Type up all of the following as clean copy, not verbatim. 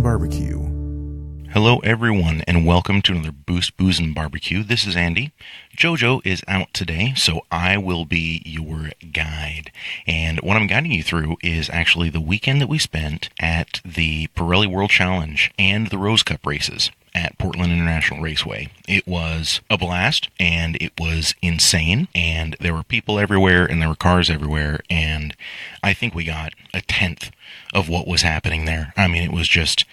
and Barbecue. Hello everyone, and welcome to another Boost, Booze, and Barbecue. This is Andy. Jojo is out today, so I will be your guide. And what I'm guiding you through is actually the weekend that we spent at the Pirelli World Challenge and the Rose Cup races at Portland International Raceway. It was a blast, and it was insane, and there were people everywhere, and there were cars everywhere, and I think we got a tenth of what was happening there. I mean, it was just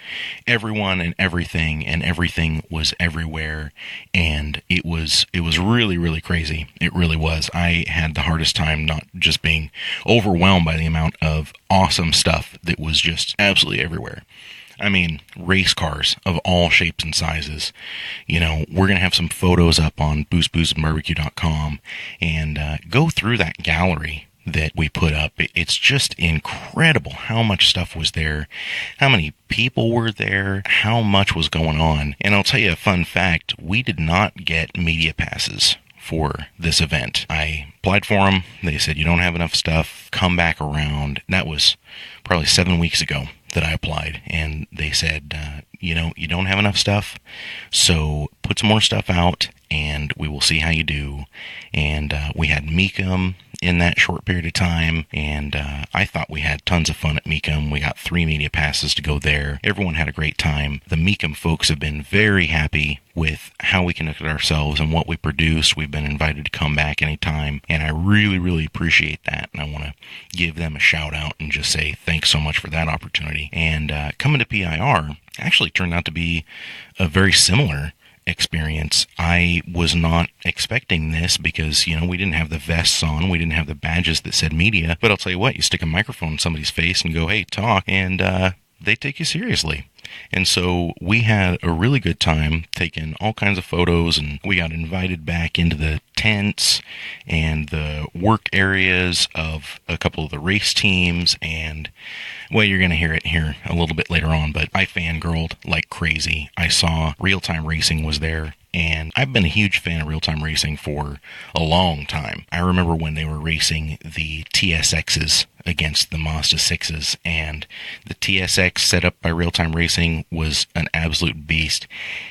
everyone and everything was everywhere, and it was really, really crazy. It really was. I had the hardest time not just being overwhelmed by the amount of awesome stuff that was just absolutely everywhere. I mean, race cars of all shapes and sizes. You know, we're going to have some photos up on boostboozandbarbecue.com and go through that gallery that we put up. It's just incredible how much stuff was there, how many people were there, how much was going on. And I'll tell you a fun fact, we did not get media passes for this event. I applied for them. They said, you don't have enough stuff, come back around. That was probably 7 weeks ago that I applied, and they said, you don't have enough stuff, so put some more stuff out, and we will see how you do. And we had Mecum in that short period of time, and I thought we had tons of fun at Mecum. We got 3 media passes to go there. Everyone had a great time. The Mecum folks have been very happy with how we conducted ourselves and what we produced. We've been invited to come back anytime, and I really, really appreciate that, and I want to give them a shout out and just say thanks so much for that opportunity. And coming to PIR actually turned out to be a very similar experience. I was not expecting this because, we didn't have the vests on, we didn't have the badges that said media, but I'll tell you what, you stick a microphone in somebody's face and go, hey, talk, and they take you seriously. And so we had a really good time taking all kinds of photos, and we got invited back into the tents and the work areas of a couple of the race teams, and well, you're going to hear it here a little bit later on, but I fangirled like crazy. I saw Real Time Racing was there, and I've been a huge fan of Real Time Racing for a long time. I remember when they were racing the TSXs against the Mazda 6s, and the TSX set up by Real Time Racing was an absolute beast,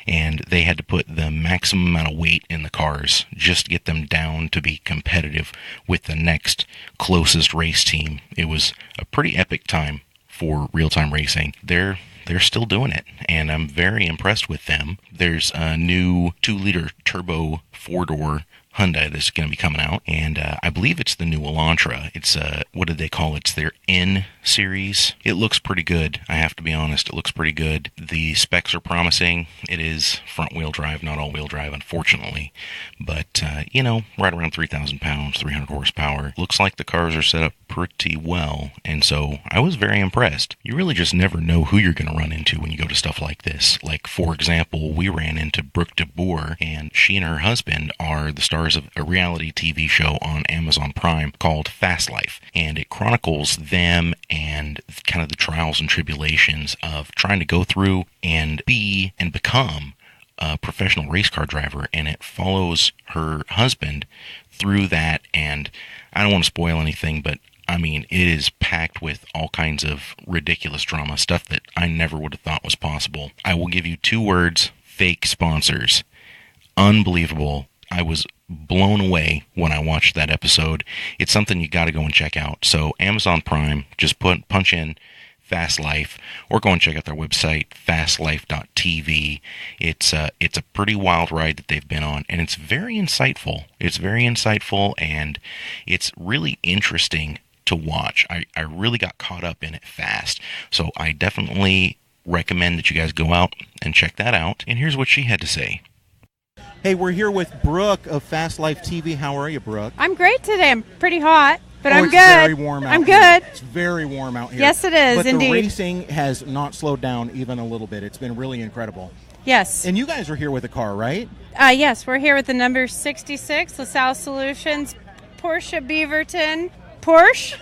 and they had to put the maximum amount of weight in the cars just to get them down to be competitive with the next closest race team. It was a pretty epic time for Real Time Racing. They're still doing it, and I'm very impressed with them. There's a new 2-liter turbo 4-door Hyundai that's going to be coming out, and I believe it's the new Elantra. It's what did they call it? It's their N series. It looks pretty good. I have to be honest. It looks pretty good. The specs are promising. It is front-wheel drive, not all-wheel drive, unfortunately. But, right around 3,000 pounds, 300 horsepower. Looks like the cars are set up pretty well, and so I was very impressed. You really just never know who you're going to run into when you go to stuff like this. Like, for example, we ran into Brooke DeBoer, and she and her husband are the stars of a reality TV show on Amazon Prime called Fast Life, and it chronicles them and kind of the trials and tribulations of trying to go through and be and become a professional race car driver, and it follows her husband through that. And I don't want to spoil anything, but I mean, it is packed with all kinds of ridiculous drama, stuff that I never would have thought was possible. I will give you 2 words: fake sponsors. Unbelievable. I was blown away when I watched that episode. It's something you got to go and check out. So Amazon Prime, just punch in Fast Life, or go and check out their website, fastlife.tv. It's a pretty wild ride that they've been on, and it's very insightful. And it's really interesting to watch. I really got caught up in it fast. So I definitely recommend that you guys go out and check that out. And here's what she had to say. Hey, we're here with Brooke of Fast Life TV. How are you, Brooke? I'm great today. I'm pretty hot, but I'm it's good. Very warm out I'm here. good. It's very warm out here. Yes, it is, but indeed. The racing has not slowed down even a little bit. It's been really incredible. Yes. And you guys are here with a car, right? Yes, we're here with the number 66, LaSalle Solutions, Porsche Beaverton. Porsche?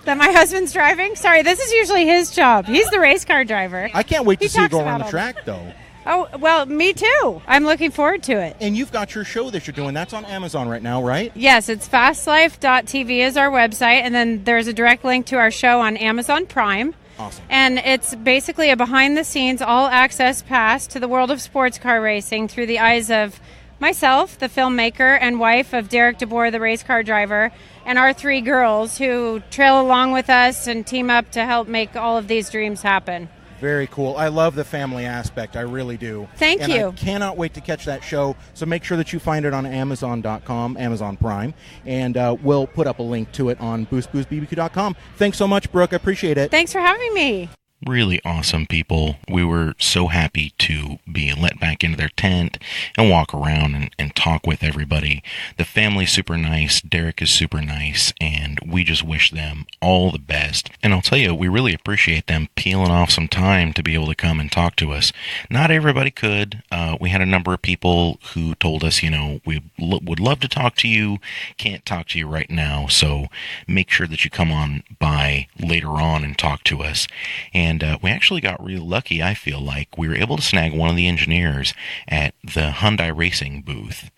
That my husband's driving? Sorry, this is usually his job. He's the race car driver. I can't wait to see you talks go about around the all track, though. Oh, well, me too. I'm looking forward to it. And you've got your show that you're doing. That's on Amazon right now, right? Yes, it's fastlife.tv is our website, and then there's a direct link to our show on Amazon Prime. Awesome. And it's basically a behind-the-scenes, all-access pass to the world of sports car racing through the eyes of myself, the filmmaker and wife of Derek DeBoer, the race car driver, and our 3 girls who trail along with us and team up to help make all of these dreams happen. Very cool. I love the family aspect. I really do. Thank you. I cannot wait to catch that show. So make sure that you find it on Amazon.com, Amazon Prime, and we'll put up a link to it on boostboostbbq.com. Thanks so much, Brooke. I appreciate it. Thanks for having me. Really awesome people. We were so happy to be let back into their tent and walk around and talk with everybody. The family's super nice. Derek is super nice, and we just wish them all the best. And I'll tell you, we really appreciate them peeling off some time to be able to come and talk to us. Not everybody could. We had a number of people who told us, we would love to talk to you, can't talk to you right now, so make sure that you come on by later on and talk to us. And we actually got really lucky, I feel like. We were able to snag one of the engineers at the Hyundai Racing booth.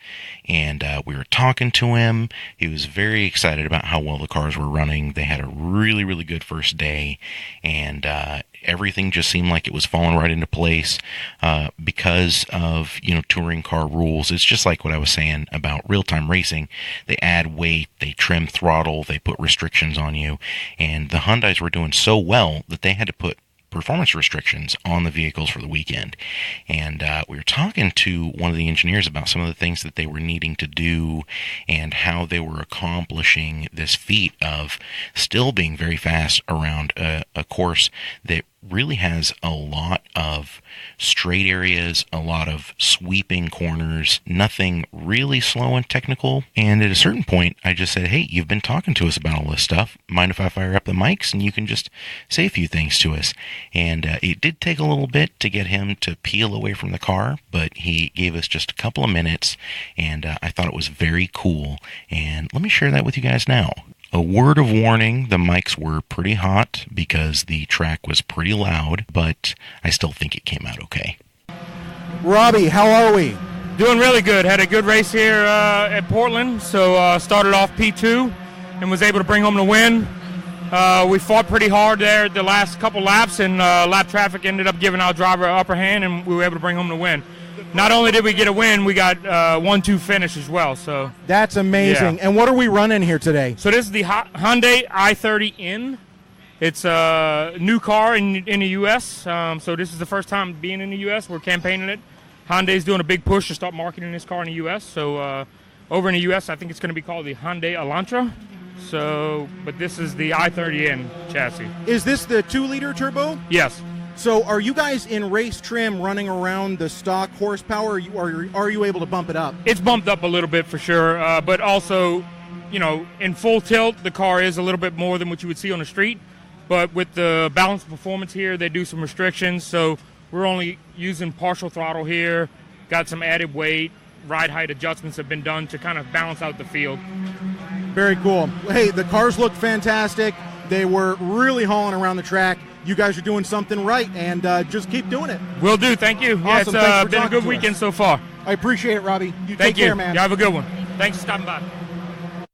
And we were talking to him. He was very excited about how well the cars were running. They had a really, really good first day. And everything just seemed like it was falling right into place because of, touring car rules. It's just like what I was saying about real-time racing. They add weight, they trim throttle, they put restrictions on you. And the Hyundais were doing so well that they had to put performance restrictions on the vehicles for the weekend. And we were talking to one of the engineers about some of the things that they were needing to do and how they were accomplishing this feat of still being very fast around a course that really has a lot of straight areas, a lot of sweeping corners, nothing really slow and technical. And at a certain point, I just said, hey, you've been talking to us about all this stuff. Mind if I fire up the mics and you can just say a few things to us? And it did take a little bit to get him to peel away from the car, but he gave us just a couple of minutes, and I thought it was very cool. And let me share that with you guys now. A word of warning, the mics were pretty hot because the track was pretty loud, but I still think it came out okay. Robbie, how are we? Doing really good. Had a good race here at Portland, so started off P2 and was able to bring home the win. We fought pretty hard there the last couple laps, and lap traffic ended up giving our driver an upper hand, and we were able to bring home the win. Not only did we get a win, we got 1-2 finish as well. So that's amazing. Yeah. And what are we running here today? So this is the Hyundai i30N. It's a new car in the U.S. So this is the first time being in the U.S. We're campaigning it. Hyundai's doing a big push to start marketing this car in the U.S. So over in the U.S., I think it's going to be called the Hyundai Elantra. So, but this is the i30N chassis. Is this the 2-liter turbo? Yes. So are you guys in race trim running around the stock horsepower, or are you able to bump it up? It's bumped up a little bit for sure, but also, in full tilt, the car is a little bit more than what you would see on the street. But with the balanced performance here, they do some restrictions, so we're only using partial throttle here, got some added weight, ride height adjustments have been done to kind of balance out the field. Very cool. Hey, the cars look fantastic. They were really hauling around the track. You guys are doing something right, and just keep doing it. Will do. Thank you. Awesome. Yeah, it's been a good weekend so far. I appreciate it, Robbie. You Thank take you. care, man. You have a good one. Thanks for stopping by.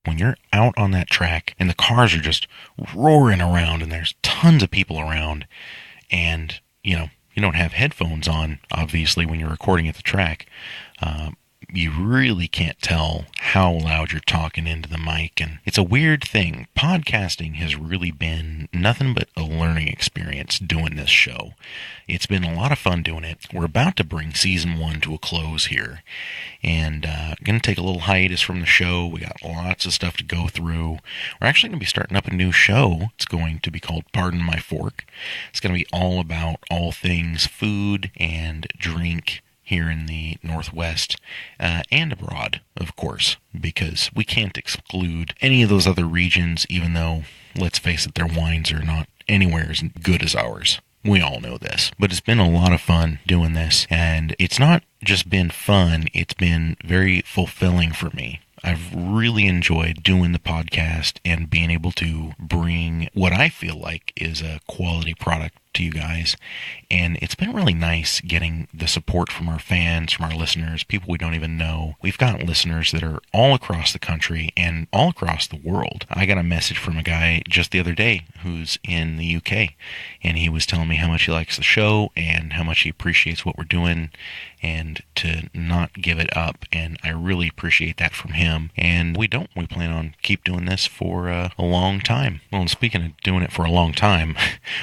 When you're out on that track and the cars are just roaring around and there's tons of people around, and you don't have headphones on, obviously, when you're recording at the track, you really can't tell how loud you're talking into the mic. And it's a weird thing. Podcasting has really been nothing but a learning experience doing this show. It's been a lot of fun doing it. We're about to bring season 1 to a close here, and going to take a little hiatus from the show. We got lots of stuff to go through. We're actually going to be starting up a new show. It's going to be called Pardon My Fork. It's going to be all about all things food and drink here in the Northwest and abroad, of course, because we can't exclude any of those other regions, even though, let's face it, their wines are not anywhere as good as ours. We all know this, but it's been a lot of fun doing this, and it's not just been fun, it's been very fulfilling for me. I've really enjoyed doing the podcast and being able to bring what I feel like is a quality product to you guys, and it's been really nice getting the support from our fans, from our listeners, people we don't even know. We've got listeners that are all across the country and all across the world. I got a message from a guy just the other day who's in the UK, and he was telling me how much he likes the show and how much he appreciates what we're doing and to not give it up, and I really appreciate that from him. And we plan on keep doing this for a long time. Well, and speaking of doing it for a long time,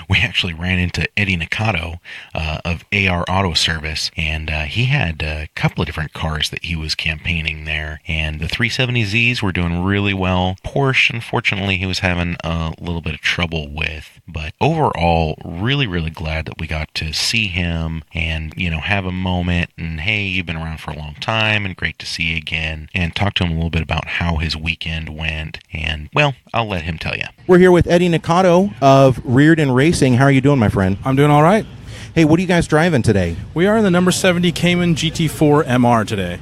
we actually ran into Eddie Nakato of AR Auto Service, and he had a couple of different cars that he was campaigning there, and the 370Zs were doing really well. Porsche, unfortunately, he was having a little bit of trouble with, but overall, really, really glad that we got to see him and, have a moment and, hey, you've been around for a long time and great to see you again, and talk to him a little bit about how his weekend went, and, well, I'll let him tell you. We're here with Eddie Nakato of Reardon Racing. How are you doing, my friend? I'm doing all right. Hey, what are you guys driving today? We are in the number 70 Cayman GT4 MR today.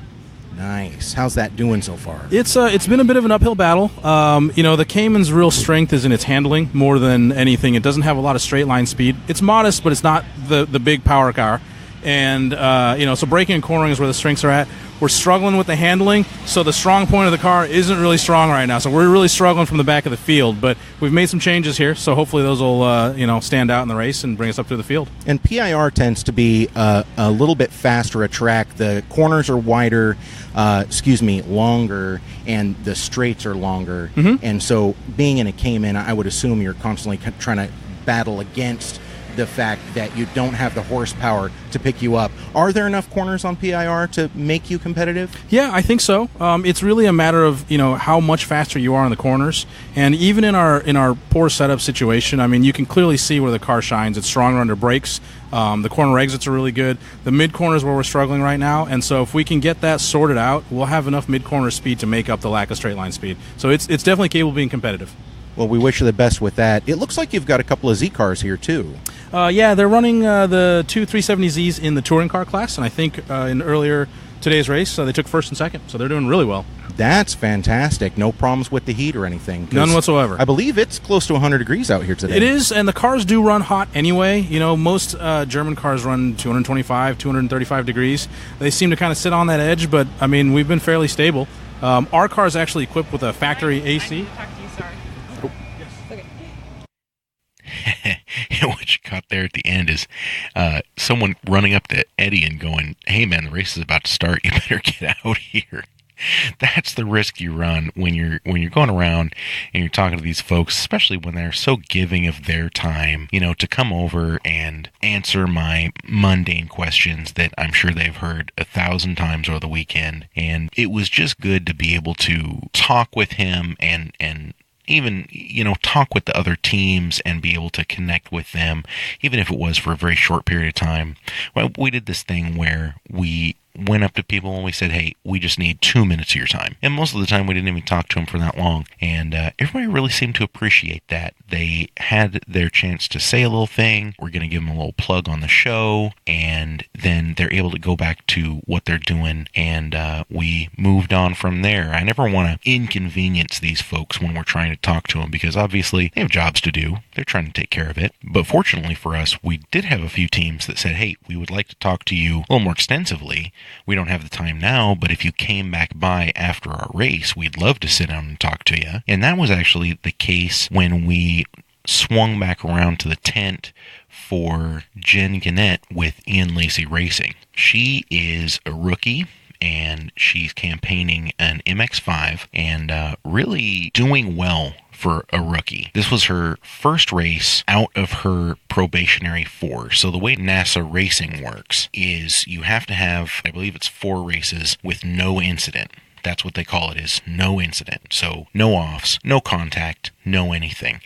Nice. How's that doing so far? It's been a bit of an uphill battle. The Cayman's real strength is in its handling more than anything. It doesn't have a lot of straight line speed. It's modest, but it's not the big power car. And, so braking and cornering is where the strengths are at. We're struggling with the handling, so the strong point of the car isn't really strong right now. So we're really struggling from the back of the field, but we've made some changes here, so hopefully those will, stand out in the race and bring us up to the field. And PIR tends to be a little bit faster a track. The corners are wider, longer, and the straights are longer. Mm-hmm. And so being in a Cayman, I would assume you're constantly trying to battle against the fact that you don't have the horsepower to pick you up. Are there enough corners on PIR to make you competitive? Yeah, I think so. It's really a matter of how much faster you are in the corners, and even in our poor setup situation, I mean, you can clearly see where the car shines. It's stronger under brakes. The corner exits are really good. The mid corner is where we're struggling right now, and so if we can get that sorted out, we'll have enough mid corner speed to make up the lack of straight line speed. So it's definitely capable of being competitive. Well, we wish you the best with that. It looks like you've got a couple of Z cars here, too. Yeah, they're running the two 370Zs in the touring car class, and I think in earlier today's race, they took first and second, so they're doing really well. That's fantastic. No problems with the heat or anything? None whatsoever. I believe it's close to 100 degrees out here today. It is, and the cars do run hot anyway. Most German cars run 225, 235 degrees. They seem to kind of sit on that edge, but, I mean, we've been fairly stable. Our car is actually equipped with a factory AC. What you caught there at the end is someone running up to Eddie and going, "Hey man, the race is about to start. You better get out here." That's the risk you run when you're going around and you're talking to these folks, especially when they're so giving of their time, to come over and answer my mundane questions that I'm sure they've heard 1,000 times over the weekend. And it was just good to be able to talk with him and even, talk with the other teams and be able to connect with them, even if it was for a very short period of time. Well, we did this thing where we went up to people and we said, "Hey, we just need 2 minutes of your time." And most of the time we didn't even talk to them for that long. And everybody really seemed to appreciate that. They had their chance to say a little thing. We're going to give them a little plug on the show, and then they're able to go back to what they're doing, and we moved on from there. I never want to inconvenience these folks when we're trying to talk to them, because obviously they have jobs to do. They're trying to take care of it. But fortunately for us, we did have a few teams that said, "Hey, we would like to talk to you a little more extensively. We don't have the time now, but if you came back by after our race, we'd love to sit down and talk to you." And that was actually the case when we swung back around to the tent for Jen Gannett with Ian Lacey Racing. She is a rookie, and she's campaigning an MX-5 and really doing well for a rookie. This was her first race out of her probationary 4. So the way NASA racing works is you have to have, I believe it's 4 races with no incident. That's what they call it, is no incident. So no offs, no contact, no anything.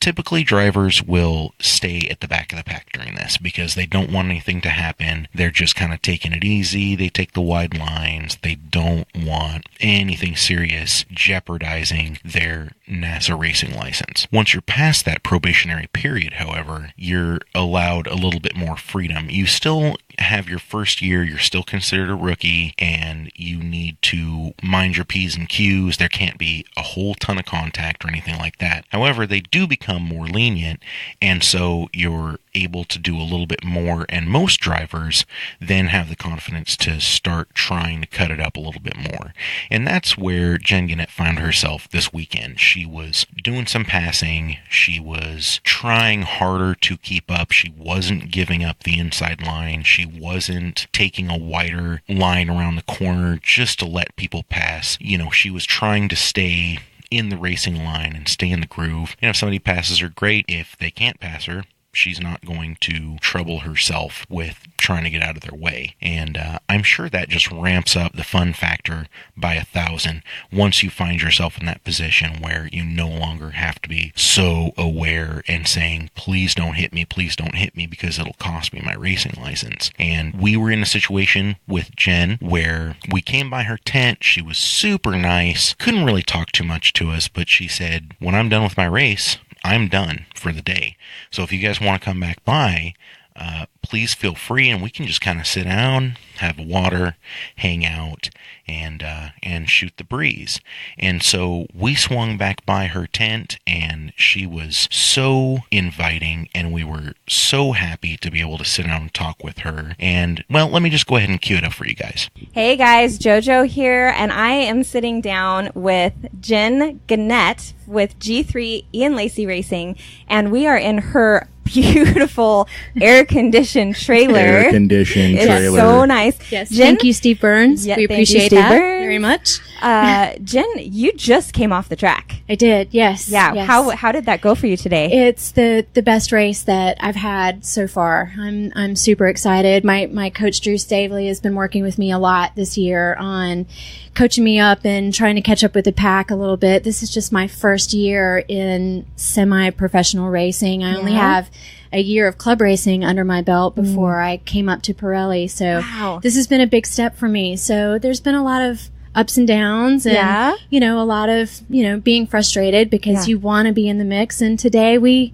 Typically, drivers will stay at the back of the pack during this because they don't want anything to happen. They're just kind of taking it easy. They take the wide lines. They don't want anything serious jeopardizing their NASA racing license. Once you're past that probationary period, however, you're allowed a little bit more freedom. You still have your first year. You're still considered a rookie, and you need to mind your P's and Q's. There can't be a whole ton of contact or anything like that. However, they do become become more lenient, and so you're able to do a little bit more, and most drivers then have the confidence to start trying to cut it up a little bit more. And that's where Jen Gannett found herself this weekend. She was doing some passing, she was trying harder to keep up, she wasn't giving up the inside line, she wasn't taking a wider line around the corner just to let people pass. You know, she was trying to stay in the racing line and stay in the groove. And if somebody passes her, great. If they can't pass her, she's not going to trouble herself with trying to get out of their way. And I'm sure that just ramps up the fun factor by 1,000 once you find yourself in that position where you no longer have to be so aware and saying, please don't hit me, because it'll cost me my racing license. And we were in a situation with Jen where we came by her tent. She was super nice, couldn't really talk too much to us, but she said, when I'm done with my race, I'm done for the day. So if you guys want to come back by, please feel free, and we can just kind of sit down, have water, hang out, and shoot the breeze. And so we swung back by her tent, and she was so inviting, and we were so happy to be able to sit down and talk with her. And, well, let me just go ahead and cue it up for you guys. Hey guys, JoJo here, and I am sitting down with Jen Gannett with G3 Ian Lacey Racing, and we are in her beautiful air-conditioned trailer. Air-conditioned trailer. It's so nice. Yes, Jen, thank you, Steve Burns. Yeah, we thank you, appreciate Steve that Burns. very much. Jen, you just came off the track. I did, yes. Yeah. Yes. How did that go for you today? It's the best race that I've had so far. I'm super excited. My coach Drew Stavely has been working with me a lot this year on coaching me up and trying to catch up with the pack a little bit. This is just my first year in semi-professional racing. I only have a year of club racing under my belt before I came up to Pirelli. So this has been a big step for me. So there's been a lot of ups and downs and, you know, a lot of, you know, being frustrated because you want to be in the mix. And today we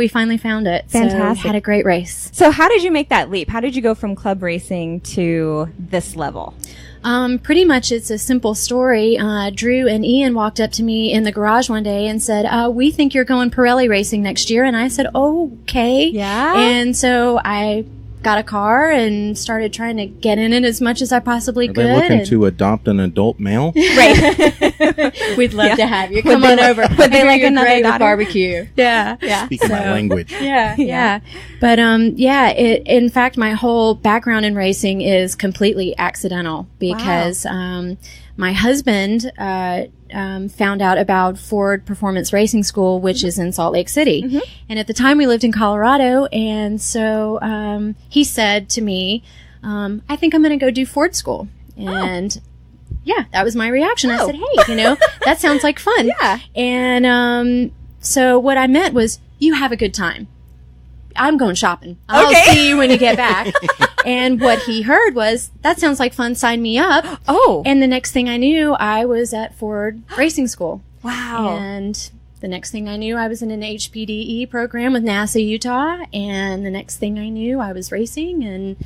finally found it. Fantastic. So had a great race. So how did you make that leap? How did you go from club racing to this level? Pretty much it's a simple story. Drew and Ian walked up to me in the garage one day and said, we think you're going Pirelli racing next year. And I said, okay. Yeah. And so I got a car and started trying to get in it as much as I possibly could. Are they looking to adopt an adult male? Right. We'd love to have you. Come on over. Would they like another daughter? Barbecue? Yeah. Yeah. Speaking my language. Yeah. But, in fact, my whole background in racing is completely accidental because, my husband, found out about Ford Performance Racing School, which is in Salt Lake City. And at the time we lived in Colorado. And so, he said to me, I think I'm going to go do Ford school. And yeah, that was my reaction. I said, hey, you know, that sounds like fun. And, so what I meant was, you have a good time. I'm going shopping. I'll see you when you get back. And what he heard was, that sounds like fun, sign me up. And the next thing I knew, I was at Ford Racing School. Wow. And the next thing I knew, I was in an HPDE program with NASA Utah. And the next thing I knew, I was racing, and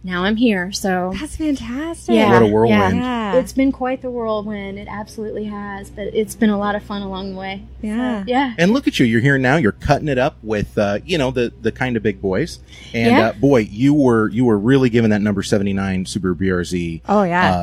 now I'm here. So that's fantastic. Yeah, what a whirlwind. Yeah. It's been quite the whirlwind. It absolutely has. But it's been a lot of fun along the way. Yeah. So, yeah. And look at you. You're here now. You're cutting it up with, the kind of big boys. And, boy, you were really giving that number 79 Subaru BRZ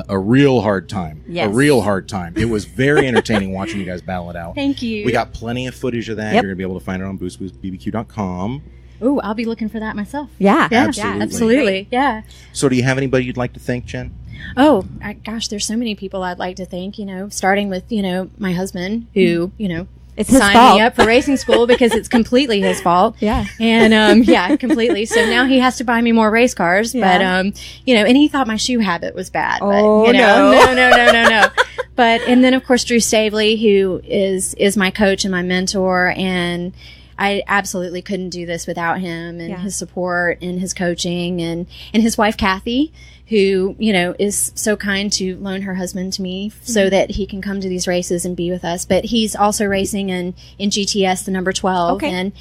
a real hard time. Yes. A real hard time. It was very entertaining watching you guys battle it out. Thank you. We got plenty of footage of that. Yep. You're going to be able to find it on boostboostbbq.com. Ooh, I'll be looking for that myself. Yeah. Absolutely. Yeah. So do you have anybody you'd like to thank, Jen? Oh, gosh, there's so many people I'd like to thank, starting with, my husband who, it's his signed fault. me up for racing school because it's completely his fault. Yeah. And, completely. So now he has to buy me more race cars. Yeah. But, and he thought my shoe habit was bad. Oh, but, no. No. But, and then of course, Drew Stavely, who is my coach and my mentor, and I absolutely couldn't do this without him and his support and his coaching and his wife, Kathy, who, is so kind to loan her husband to me so that he can come to these races and be with us. But he's also racing in GTS, the number 12, and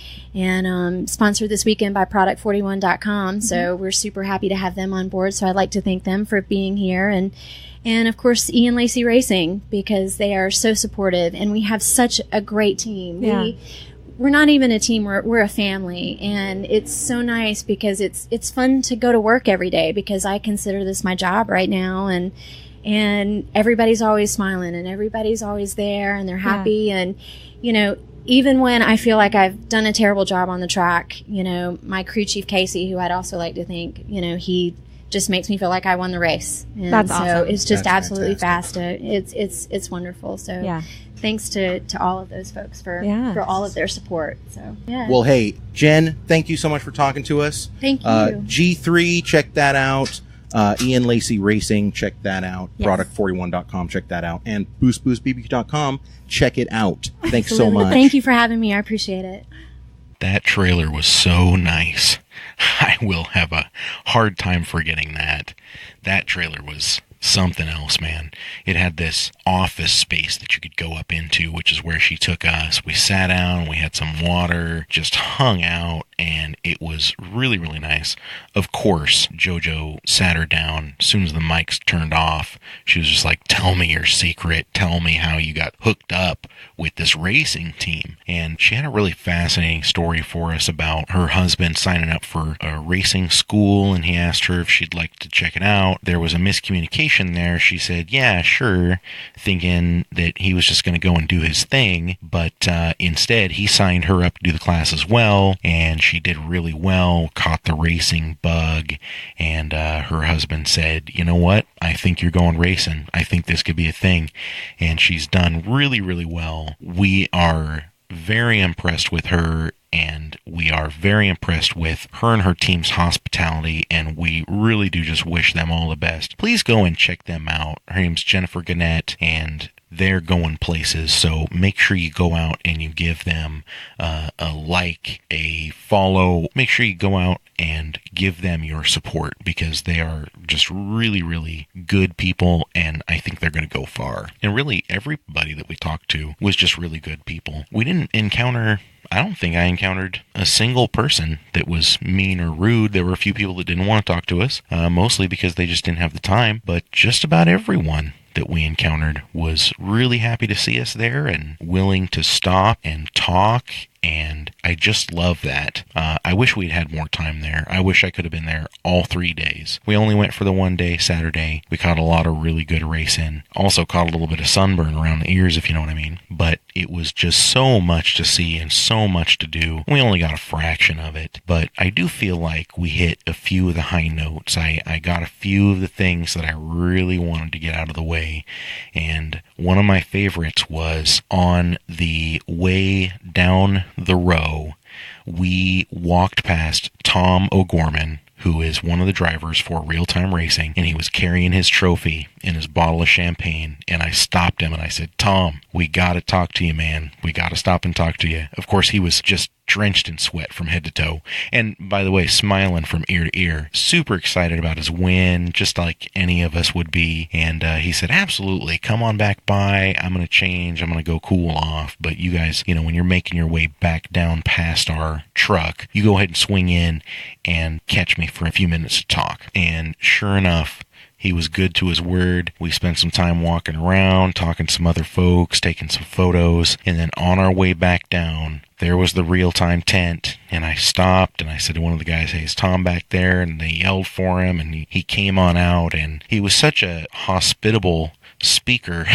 sponsored this weekend by Product41.com. So we're super happy to have them on board. So I'd like to thank them for being here. And of course, Ian Lacey Racing, because they are so supportive and we have such a great team. Yeah. not even a team, we're a family, and it's so nice because it's fun to go to work every day because I consider this my job right now, and everybody's always smiling and everybody's always there and they're happy. And even when I feel like I've done a terrible job on the track, my crew chief Casey, who I'd also like to thank, he just makes me feel like I won the race. And that's so awesome. it's just That's absolutely fantastic. fast. It's wonderful. So thanks to all of those folks for all of their support. So Well, hey, Jen, thank you so much for talking to us. Thank you. G3, check that out. Ian Lacey Racing, check that out. Yes. Product41.com, check that out. And boostboostbbq.com, check it out. Thanks so Absolutely. much. Thank you for having me. I appreciate it. That trailer was so nice. I will have a hard time forgetting that. That trailer was something else, man. It had this office space that you could go up into, which is where she took us. We sat down, we had some water, just hung out, and it was really, really nice. Of course, JoJo sat her down. As soon as the mics turned off, she was just like, tell me your secret. Tell me how you got hooked up with this racing team. And she had a really fascinating story for us about her husband signing up for a racing school, and he asked her if she'd like to check it out. There was a miscommunication there. She said, yeah, sure, thinking that he was just going to go and do his thing, but instead he signed her up to do the class as well, and she did really well, caught the racing bug, and her husband said, you know what, I think you're going racing. I think this could be a thing, and she's done really, really well. We are very impressed with her, and we are very impressed with her and her team's hospitality, and we really do just wish them all the best. Please go and check them out. Her name's Jennifer Gannett, and they're going places, so make sure you go out and you give them a like, a follow. Make sure you go out and give them your support, because they are just really, really good people, and I think they're going to go far. And really, everybody that we talked to was just really good people. We didn't encounter... I don't think I encountered a single person that was mean or rude. There were a few people that didn't want to talk to us, mostly because they just didn't have the time, but just about everyone that we encountered was really happy to see us there and willing to stop and talk, and I just love that. I wish we'd had more time there. I wish I could have been there all 3 days. We only went for the one day, Saturday. We caught a lot of really good racing. Also caught a little bit of sunburn around the ears, if you know what I mean. But it was just so much to see and so much to do. We only got a fraction of it, but I do feel like we hit a few of the high notes. I got a few of the things that I really wanted to get out of the way, and one of my favorites was on the way down the row, we walked past Tom O'Gorman, who is one of the drivers for Real Time Racing, and he was carrying his trophy and his bottle of champagne, and I stopped him and I said, Tom, we gotta talk to you, man. We gotta stop and talk to you. Of course, he was just drenched in sweat from head to toe, and by the way, smiling from ear to ear, super excited about his win, just like any of us would be. And he said, absolutely, come on back by. I'm gonna change, I'm gonna go cool off, but you guys, when you're making your way back down past our truck, you go ahead and swing in and catch me for a few minutes to talk. And sure enough, he was good to his word. We spent some time walking around, talking to some other folks, taking some photos, and then on our way back down, there was the real-time tent, and I stopped, and I said to one of the guys, hey, is Tom back there? And they yelled for him, and he came on out, and he was such a hospitable speaker.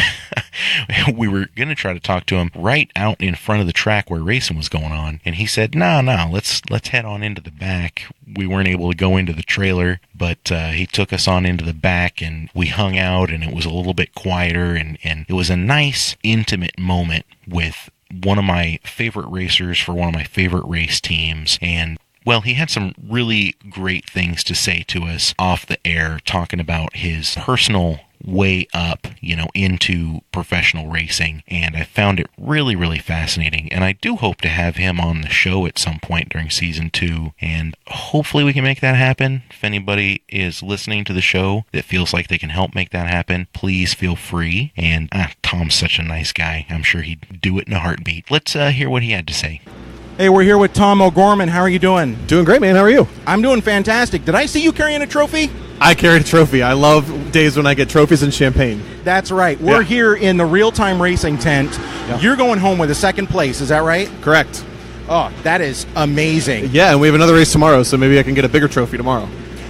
We were going to try to talk to him right out in front of the track where racing was going on, and he said, no, let's head on into the back. We weren't able to go into the trailer, but he took us on into the back, and we hung out, and it was a little bit quieter, and it was a nice, intimate moment with one of my favorite racers for one of my favorite race teams. And well, he had some really great things to say to us off the air, talking about his personal way up, into professional racing, and I found it really, really fascinating, and I do hope to have him on the show at some point during season 2, and hopefully we can make that happen. If anybody is listening to the show that feels like they can help make that happen, please feel free. And Tom's such a nice guy. I'm sure he'd do it in a heartbeat. Let's hear what he had to say. Hey, we're here with Tom O'Gorman. How are you doing? Doing great, man. How are you? I'm doing fantastic. Did I see you carrying a trophy? I carried a trophy. I love days when I get trophies and champagne. That's right. We're here in the Real Time Racing tent. Yeah. You're going home with a second place. Is that right? Correct. Oh, that is amazing. Yeah, and we have another race tomorrow, so maybe I can get a bigger trophy tomorrow.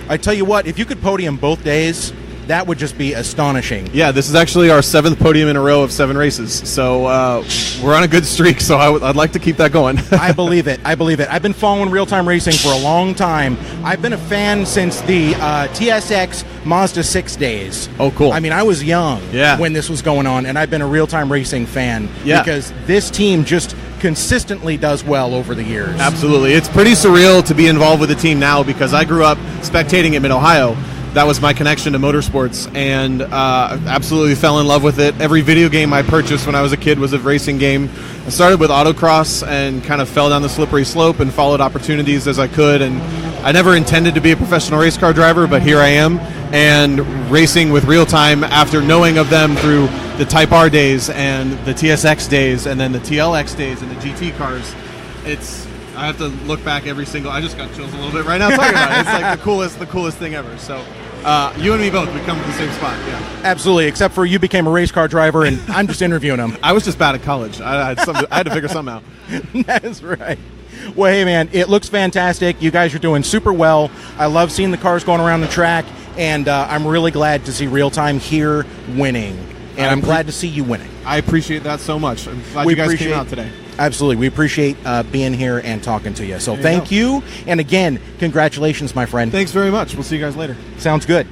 I tell you what, if you could podium both days, that would just be astonishing. Yeah, this is actually our 7th podium in a row of 7 races. So we're on a good streak, so I'd like to keep that going. I believe it. I've been following real-time racing for a long time. I've been a fan since the TSX Mazda 6 days. Oh, cool. I mean, I was young when this was going on, and I've been a real-time racing fan because this team just consistently does well over the years. Absolutely. It's pretty surreal to be involved with the team now because I grew up spectating in Mid-Ohio. That was my connection to motorsports, and absolutely fell in love with it. Every video game I purchased when I was a kid was a racing game. I started with autocross and kind of fell down the slippery slope and followed opportunities as I could. And I never intended to be a professional race car driver, but here I am, and racing with Real Time after knowing of them through the Type R days and the TSX days and then the TLX days and the GT cars. I have to look back every single. I just got chills a little bit right now talking about it. It's like the coolest thing ever. So you and me both, we come to the same spot. Yeah, absolutely. Except for you became a race car driver, and I'm just interviewing him. I was just bad at college. I had to figure something out. That's right. Well, hey man, it looks fantastic. You guys are doing super well. I love seeing the cars going around the track, and I'm really glad to see Real Time here winning. And I'm glad to see you winning. I appreciate that so much. I'm glad you guys came out today. Absolutely. We appreciate being here and talking to you. So thank you. And again, congratulations, my friend. Thanks very much. We'll see you guys later. Sounds good.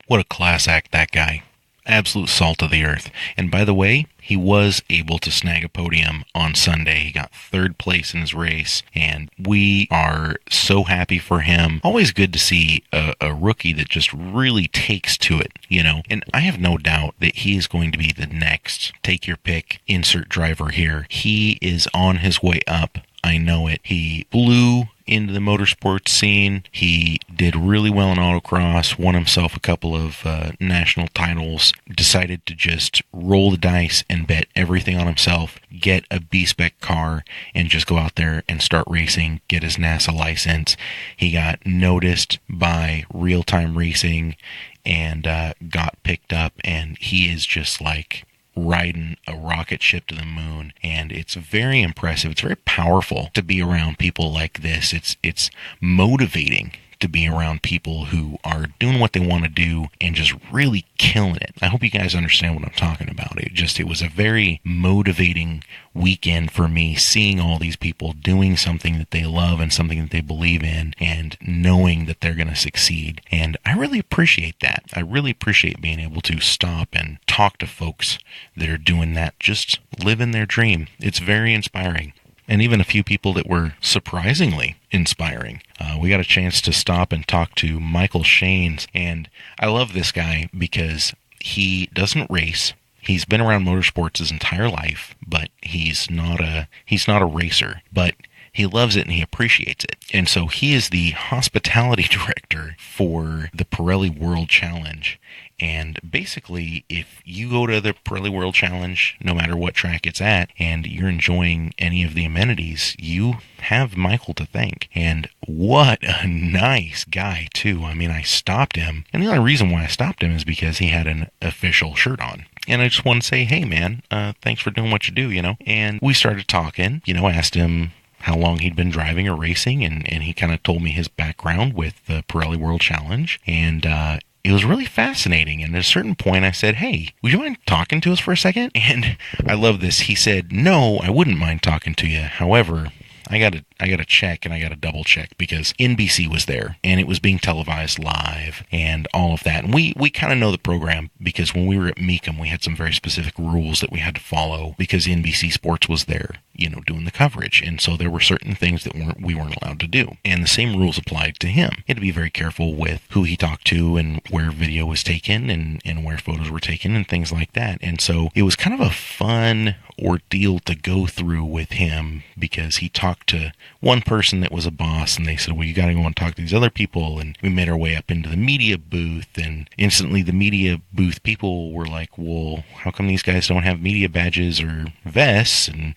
What a class act, that guy. Absolute salt of the earth. And by the way, he was able to snag a podium on Sunday. He got 3rd place in his race, and we are so happy for him. Always good to see a rookie that just really takes to it, you know. And I have no doubt that he is going to be the next, take your pick, insert driver here. He is on his way up. I know it. He blew into the motorsports scene. He did really well in autocross, won himself a couple of national titles, decided to just roll the dice and bet everything on himself, get a B-spec car, and just go out there and start racing, get his NASA license. He got noticed by Real Time Racing and got picked up, and he is just like riding a rocket ship to the moon, and it's very impressive. It's very powerful to be around people like this. It's motivating to be around people who are doing what they want to do and just really killing it. I hope you guys understand what I'm talking about. It was a very motivating weekend for me, seeing all these people doing something that they love and something that they believe in and knowing that they're going to succeed. And I really appreciate that. I really appreciate being able to stop and talk to folks that are doing that, just living their dream. It's very inspiring. And even a few people that were surprisingly inspiring. We got a chance to stop and talk to Michael Shanes, and I love this guy because he doesn't race. He's been around motorsports his entire life, but he's not a racer. But he loves it and he appreciates it. And so he is the hospitality director for the Pirelli World Challenge. And basically, if you go to the Pirelli World Challenge, no matter what track it's at, and you're enjoying any of the amenities, you have Michael to thank. And what a nice guy, too. I mean, I stopped him. And the only reason why I stopped him is because he had an official shirt on. And I just want to say, hey, man, thanks for doing what you do, you know. And we started talking. You know, I asked him how long he'd been driving or racing, and he kind of told me his background with the Pirelli World Challenge. And it was really fascinating. And at a certain point, I said, hey, would you mind talking to us for a second? And I love this. He said, no, I wouldn't mind talking to you. However, I got to check, and I got to double check because NBC was there and it was being televised live and all of that. And we kind of know the program because when we were at Mecum, we had some very specific rules that we had to follow because NBC Sports was there, you know, doing the coverage. And so there were certain things that we weren't allowed to do. And the same rules applied to him. He had to be very careful with who he talked to and where video was taken and where photos were taken and things like that. And so it was kind of a fun ordeal to go through with him because he talked to one person that was a boss, and they said, well, you got to go and talk to these other people. And we made our way up into the media booth, and instantly the media booth people were like, well, how come these guys don't have media badges or vests? And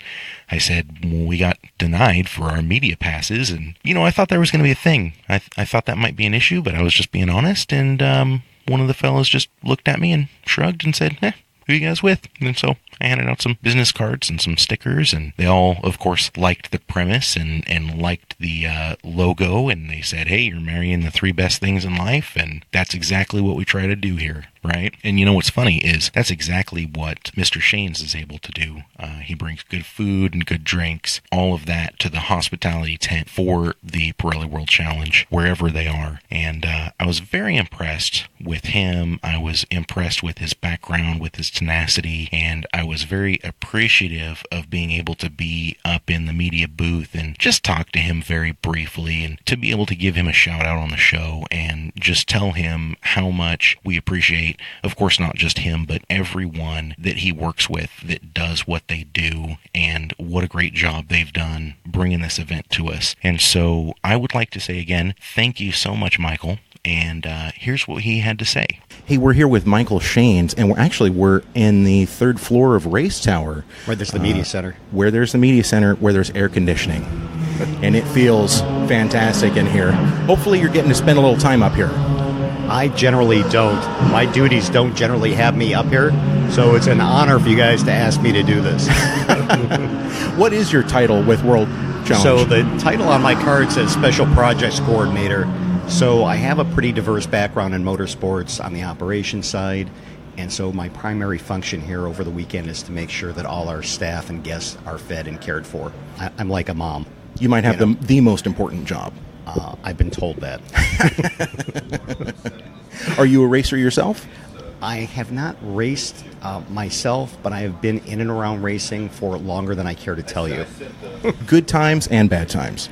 I said, well, we got denied for our media passes. And, you know, I thought there was going to be a thing. I thought that might be an issue, but I was just being honest. And one of the fellows just looked at me and shrugged and said, who you guys with? And so I handed out some business cards and some stickers, and they all, of course, liked the premise and liked the logo, and they said, hey, you're marrying the 3 best things in life, and that's exactly what we try to do here, right? And you know what's funny is that's exactly what Mr. Shanes is able to do. He brings good food and good drinks, all of that to the hospitality tent for the Pirelli World Challenge, wherever they are. And I was very impressed with him. I was impressed with his background, with his tenacity, and I was very appreciative of being able to be up in the media booth and just talk to him very briefly, and to be able to give him a shout out on the show and just tell him how much we appreciate, of course, not just him, but everyone that he works with that does what they do, and what a great job they've done bringing this event to us. And so I would like to say again, thank you so much, Michael. And here's what he had to say. Hey, we're here with Michael Shanes, and we're in the 3rd floor of Race Tower. Where there's the media center. Where there's the media center, where there's air conditioning. And it feels fantastic in here. Hopefully you're getting to spend a little time up here. I generally don't. My duties don't generally have me up here, so it's an honor for you guys to ask me to do this. What is your title with World Challenge? So the title on my card says Special Projects Coordinator. So I have a pretty diverse background in motorsports on the operations side, and so my primary function here over the weekend is to make sure that all our staff and guests are fed and cared for. I'm like a mom. You might have the most important job. I've been told that. Are you a racer yourself? I have not raced myself, but I have been in and around racing for longer than I care to tell you. Good times and bad times.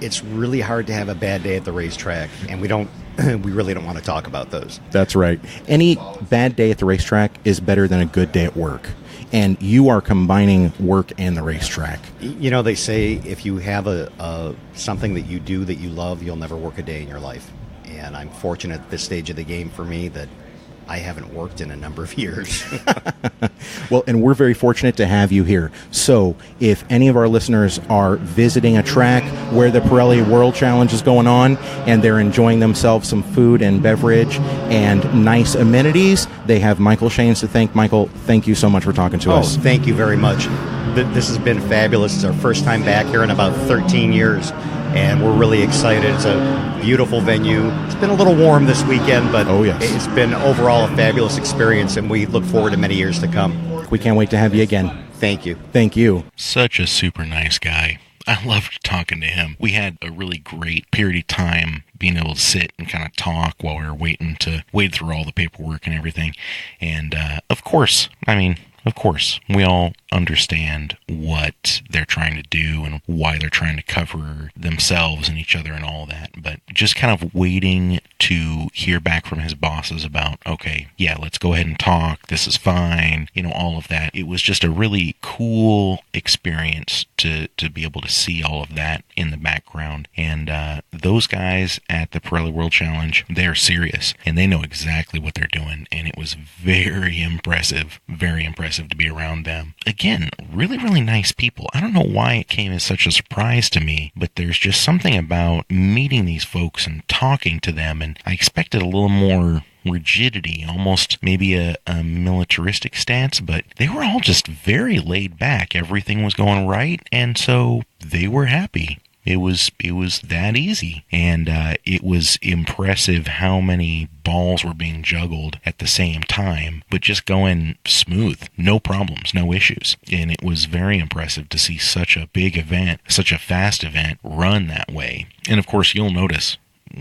It's really hard to have a bad day at the racetrack, and we really don't want to talk about those. That's right. Any bad day at the racetrack is better than a good day at work. And you are combining work and the racetrack. They say if you have something that you do that you love, you'll never work a day in your life. And I'm fortunate at this stage of the game for me that I haven't worked in a number of years. Well, and we're very fortunate to have you here. So if any of our listeners are visiting a track where the Pirelli World Challenge is going on and they're enjoying themselves some food and beverage and nice amenities, they have Michael Shanes to thank. Michael, thank you so much for talking to us. Thank you very much. This has been fabulous. It's our first time back here in about 13 years. And we're really excited. It's a beautiful venue. It's been a little warm this weekend, but it's been overall a fabulous experience, and we look forward to many years to come. We can't wait to have you again. Thank you. Thank you. Such a super nice guy. I loved talking to him. We had a really great period of time being able to sit and kind of talk while we were waiting to wade through all the paperwork and everything. And, of course, we all understand what they're trying to do and why they're trying to cover themselves and each other and all that. But just kind of waiting to hear back from his bosses about, okay, yeah, let's go ahead and talk. This is fine. All of that. It was just a really cool experience to be able to see all of that in the background. And those guys at the Pirelli World Challenge, they're serious and they know exactly what they're doing. And it was very impressive to be around them. Again, really, really nice people. I don't know why it came as such a surprise to me, but there's just something about meeting these folks and talking to them, and I expected a little more rigidity, almost maybe a militaristic stance, but they were all just very laid back. Everything was going right, and so they were happy. It was that easy, and it was impressive how many balls were being juggled at the same time, but just going smooth, no problems, no issues. And it was very impressive to see such a big event, such a fast event, run that way. And of course, you'll notice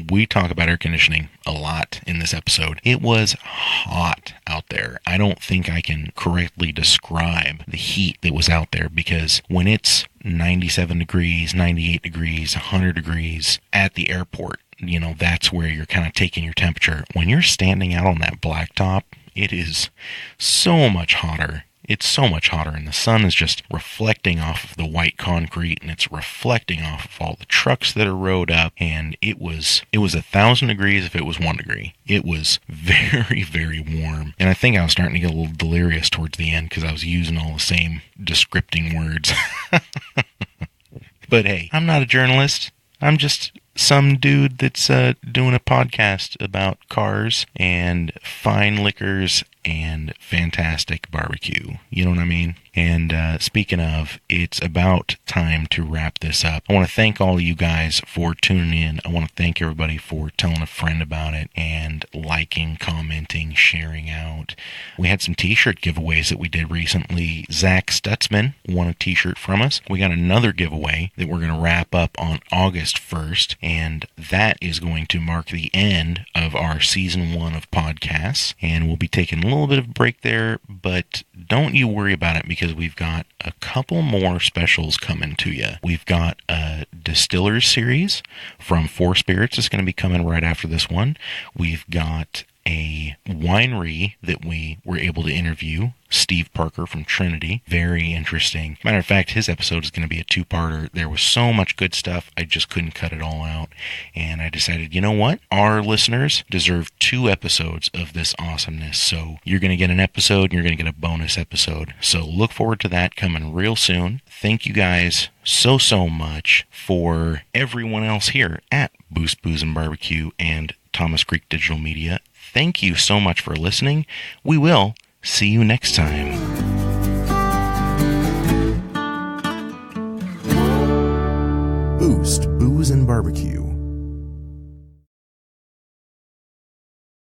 we talk about air conditioning a lot in this episode. It was hot out there. I don't think I can correctly describe the heat that was out there, because when it's 97 degrees, 98 degrees, 100 degrees at the airport, that's where you're kind of taking your temperature. When you're standing out on that blacktop, it is so much hotter. It's so much hotter, and the sun is just reflecting off of the white concrete, and it's reflecting off of all the trucks that are rode up, and it was 1,000 degrees if it was 1 degree. It was very, very warm, and I think I was starting to get a little delirious towards the end because I was using all the same descripting words. But hey, I'm not a journalist. I'm just some dude that's doing a podcast about cars and fine liquors and fantastic barbecue. You know what I mean? And speaking of, it's about time to wrap this up. I want to thank all of you guys for tuning in. I want to thank everybody for telling a friend about it and liking, commenting, sharing out. We had some t-shirt giveaways that we did recently. Zach Stutzman won a t-shirt from us. We got another giveaway that we're going to wrap up on August 1st, and that is going to mark the end of our season 1 of podcasts, and we'll be taking a little bit of a break there, but don't you worry about it, because we've got a couple more specials coming to you. We've got a Distillers series from Four Spirits that's going to be coming right after this one. We've got a winery that we were able to interview, Steve Parker from Trinity. Very interesting. Matter of fact, his episode is going to be a 2-parter. There was so much good stuff, I just couldn't cut it all out. And I decided, you know what? Our listeners deserve 2 episodes of this awesomeness. So you're going to get an episode and you're going to get a bonus episode. So look forward to that coming real soon. Thank you guys so much for everyone else here at Boost, Booze, and Barbecue and Thomas Creek Digital Media. Thank you so much for listening. We will see you next time. Boost, Booze, and Barbecue.